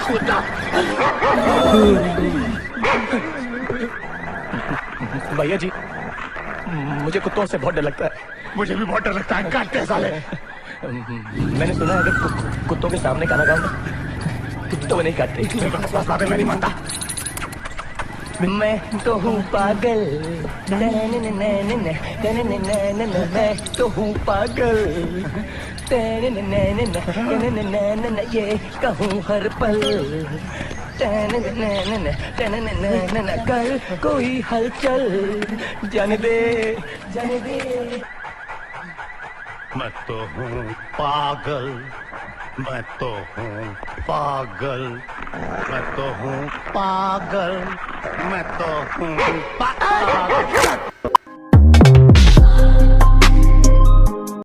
कूदना। भैया जी, मुझे कुत्तों से बहुत डर लगता है। मुझे भी बहुत डर लगता है, काटते हैं साले। मैंने सुना है अगर कुत्तों के सामने गाना गाऊं तो वो नहीं काटते। बस बात है, मैं नहीं मानता। मैं तो हूँ पागल, मैं तो हूँ पागल, ये कहूँ हर पल, कर कोई हलचल, जाने दे, जाने दे। मैं तो हूँ पागल, मैं तो हूँ पागल, मैं तो हूँ पागल, मैं तो हूँ पागल।